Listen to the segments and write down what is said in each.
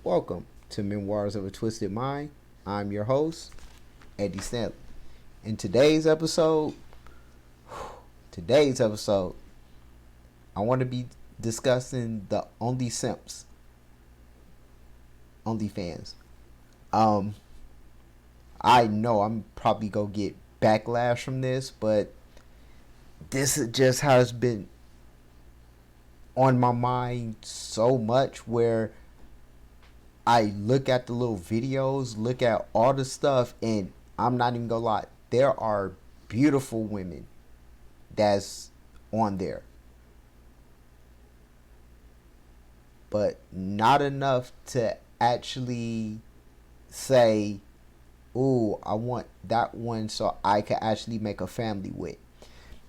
Welcome to Memoirs of a Twisted Mind. I'm your host, Eddie Stanley. In today's episode, I want to be discussing the Simps, Onlyfans. Um, I know I'm probably gonna get backlash from this, but this is just how it's been on my mind so much where I look at the little videos, look at all the stuff, and I'm not even gonna lie. There are beautiful women that's on there, but not enough to actually say, "Ooh, I want that one so I can actually make a family with."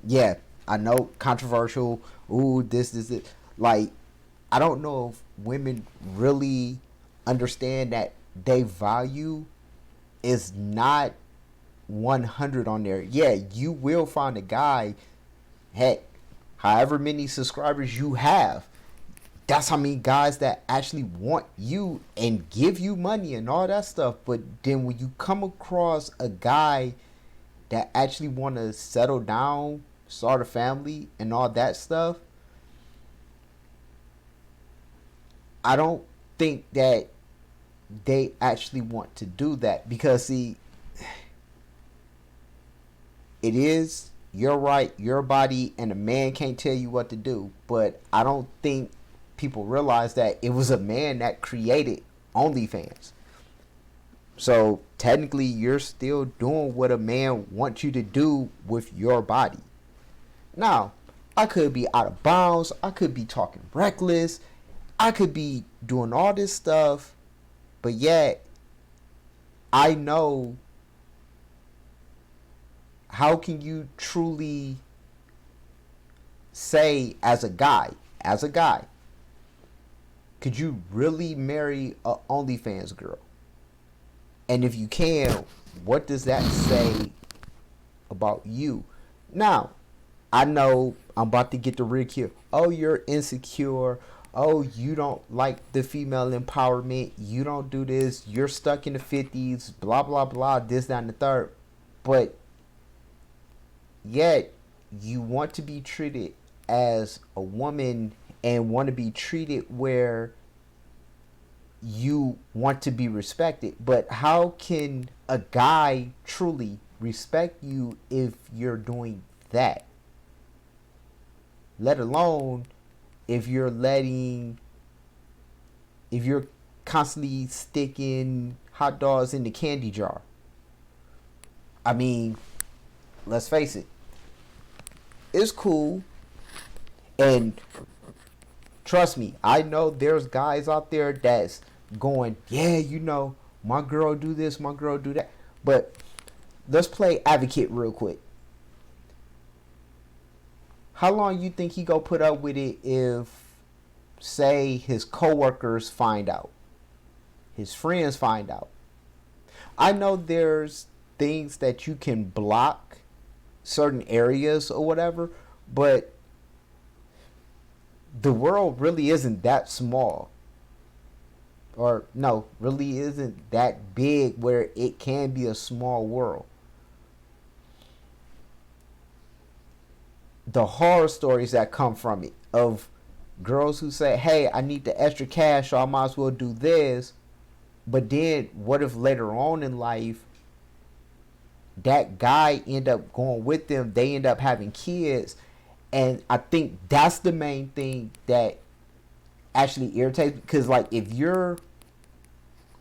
Yeah, I know, controversial. Ooh, this it. Like, I don't know if women really understand that they value is not 100 on there. Yeah, you will find a guy, heck, however many subscribers you have. That's how many guys that actually want you and give you money and all that stuff. But then when you come across a guy that actually want to settle down, start a family, and all that stuff, I don't think that they actually want to do that because, see, it is your right, your body, and a man can't tell you what to do. But I don't think people realize that it was a man that created OnlyFans. So technically, you're still doing what a man wants you to do with your body. Now, I could be out of bounds. I could be talking reckless. I could be doing all this stuff. But yet, I know, how can you truly say as a guy, could you really marry a OnlyFans girl? And if you can, what does that say about you? Now, I know I'm about to get the ridicule. Oh, you're insecure. Oh, you don't like the female empowerment. You don't do this. You're stuck in the 50s. Blah, blah, blah. This, that, and the third. But yet, you want to be treated as a woman and want to be treated where you want to be respected. But how can a guy truly respect you if you're doing that? Let alone if you're constantly sticking hot dogs in the candy jar. I mean, let's face it, it's cool. And trust me, I know there's guys out there that's going, yeah, my girl do this, my girl do that. But let's play advocate real quick. How long you think he go put up with it if, say, his coworkers find out, his friends find out? I know there's things that you can block, certain areas or whatever, but the world really isn't that small. Or no, really isn't that big where it can be a small world. The horror stories that come from it of girls who say, hey, I need the extra cash, so I might as well do this. But then what if later on in life that guy end up going with them, they end up having kids? And I think that's the main thing that actually irritates, because like if you're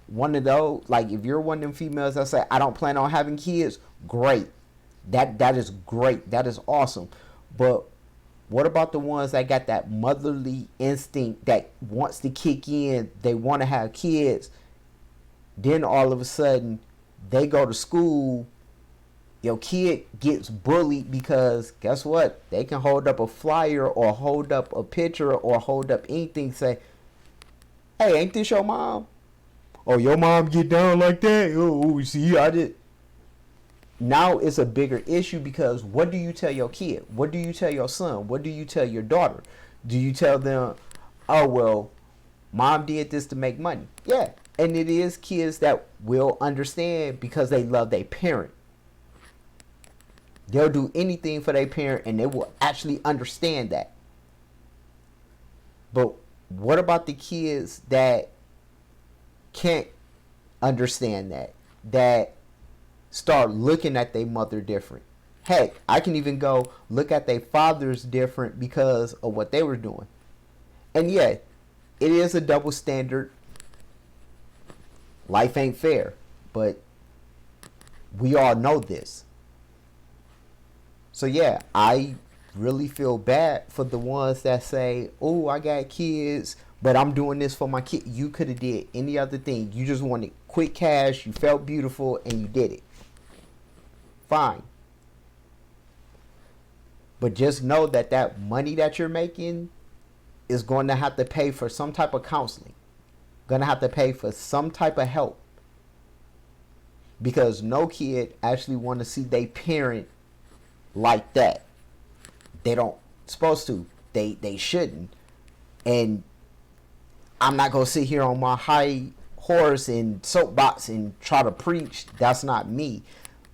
one of those, like if you're one of them females that say, I don't plan on having kids, great. That is great. That is awesome. But what about the ones that got that motherly instinct that wants to kick in, they want to have kids, then all of a sudden they go to school, your kid gets bullied because guess what? They can hold up a flyer or hold up a picture or hold up anything, say, hey, ain't this your mom? Or your mom get down like that? Oh, see, I did. Now it's a bigger issue because what do you tell your kid? What do you tell your son? What do you tell your daughter? Do you tell them, oh, well, Mom did this to make money. Yeah. And it is kids that will understand because they love their parent. They'll do anything for their parent and they will actually understand that. But what about the kids that can't understand that? That start looking at their mother different. Heck, I can even go look at their fathers different because of what they were doing. And yeah, it is a double standard. Life ain't fair, but we all know this. So yeah, I really feel bad for the ones that say, "Oh, I got kids, but I'm doing this for my kid." You could have did any other thing. You just wanted quick cash. You felt beautiful, and you did it. Fine. But just know that that money that you're making is going to have to pay for some type of counseling. Going to have to pay for some type of help. Because no kid actually want to see their parent like that. They don't supposed to. They shouldn't. And I'm not going to sit here on my high horse and soapbox and try to preach. That's not me.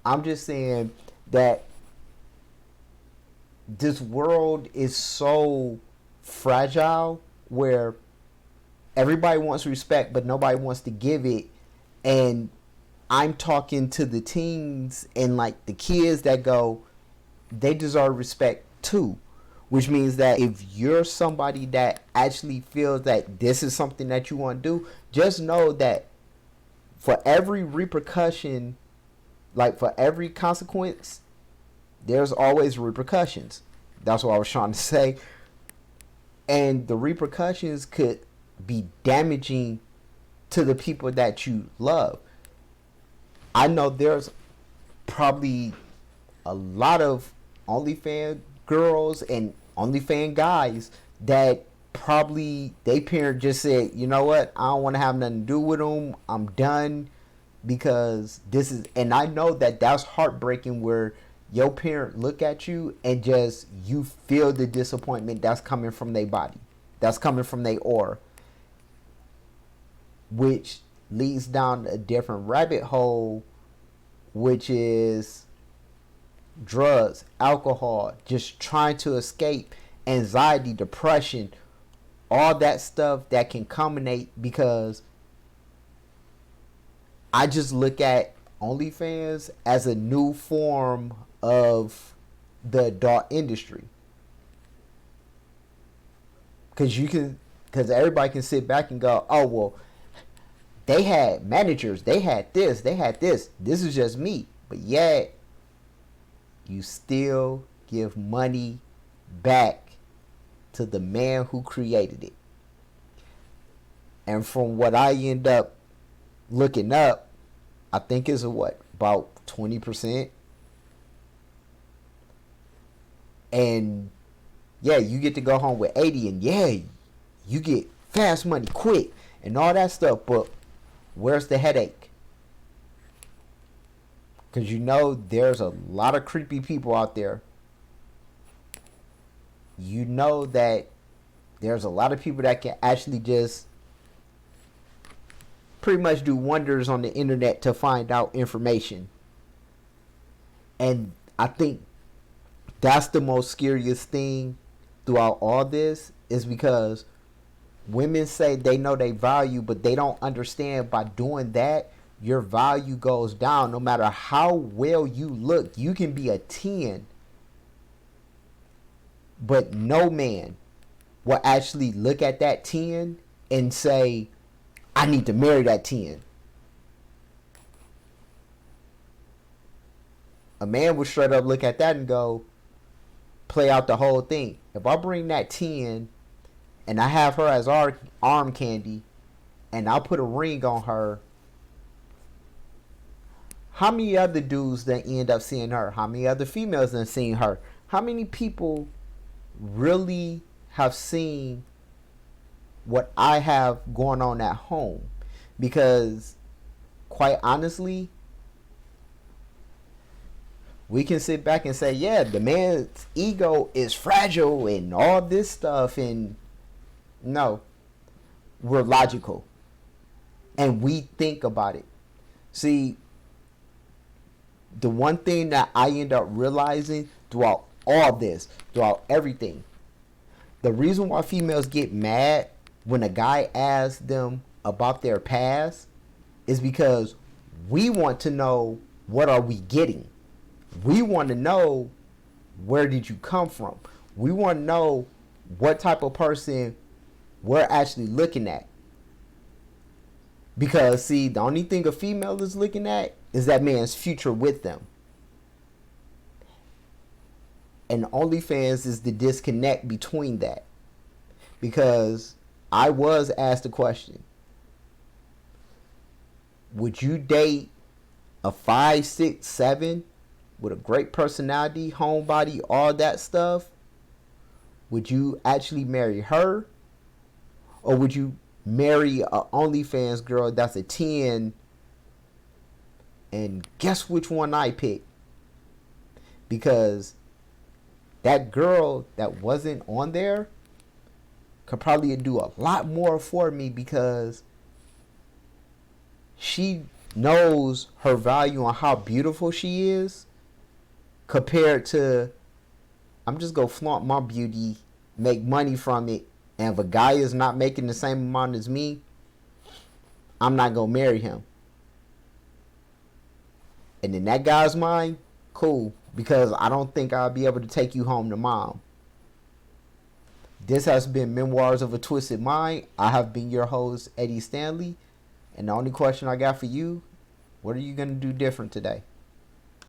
I'm just saying that this world is so fragile where everybody wants respect, but nobody wants to give it. And I'm talking to the teens and like the kids that go, they deserve respect too. Which means that if you're somebody that actually feels that this is something that you want to do, just know that for every repercussion, like for every consequence, there's always repercussions. That's what I was trying to say. And the repercussions could be damaging to the people that you love. I know there's probably a lot of OnlyFans girls and OnlyFans guys that probably they parent just said, you know what, I don't want to have nothing to do with them. I'm done because this is, and I know that that's heartbreaking where your parent look at you and just you feel the disappointment that's coming from their body, that's coming from their aura, which leads down a different rabbit hole, which is drugs, alcohol, just trying to escape anxiety, depression, all that stuff that can culminate. Because I just look at OnlyFans as a new form of the adult industry. Because everybody can sit back and go, oh, well, they had managers, they had this, this is just me. But yet, you still give money back to the man who created it. And from what I end up looking up, I think it's about 20%. And yeah, you get to go home with 80, and yeah, you get fast money quick and all that stuff. But where's the headache? Because you know there's a lot of creepy people out there. You know that there's a lot of people that can actually just pretty much do wonders on the internet to find out information. And I think that's the most scariest thing throughout all this, is because women say they know they value, but they don't understand by doing that, your value goes down. No matter how well you look, you can be a 10, but no man will actually look at that 10 and say, I need to marry that 10. A man will straight up look at that and go, play out the whole thing. If I bring that 10 and I have her as arm candy and I put a ring on her, how many other dudes that end up seeing her? How many other females that seen her? How many people really have seen what I have going on at home? Because quite honestly, we can sit back and say, yeah, the man's ego is fragile and all this stuff. And no, we're logical and we think about it. See, the one thing that I end up realizing throughout all this, throughout everything, the reason why females get mad when a guy asks them about their past is because we want to know, what are we getting? We want to know, where did you come from? We want to know what type of person we're actually looking at. Because, see, the only thing a female is looking at is that man's future with them. And Onlyfans is the disconnect between that. Because I was asked a question. Would you date a 5, 6, 7 with a great personality, homebody, all that stuff? Would you actually marry her? Or would you marry a OnlyFans girl that's a 10? And guess which one I picked? Because that girl that wasn't on there could probably do a lot more for me, because she knows her value on how beautiful she is, compared to, I'm just gonna flaunt my beauty, make money from it, and if a guy is not making the same amount as me, I'm not gonna marry him. And in that guy's mind, cool, because I don't think I'll be able to take you home to mom. This has been Memoirs of a Twisted Mind. I have been your host, Eddie Stanley. And the only question I got for you, what are you going to do different today?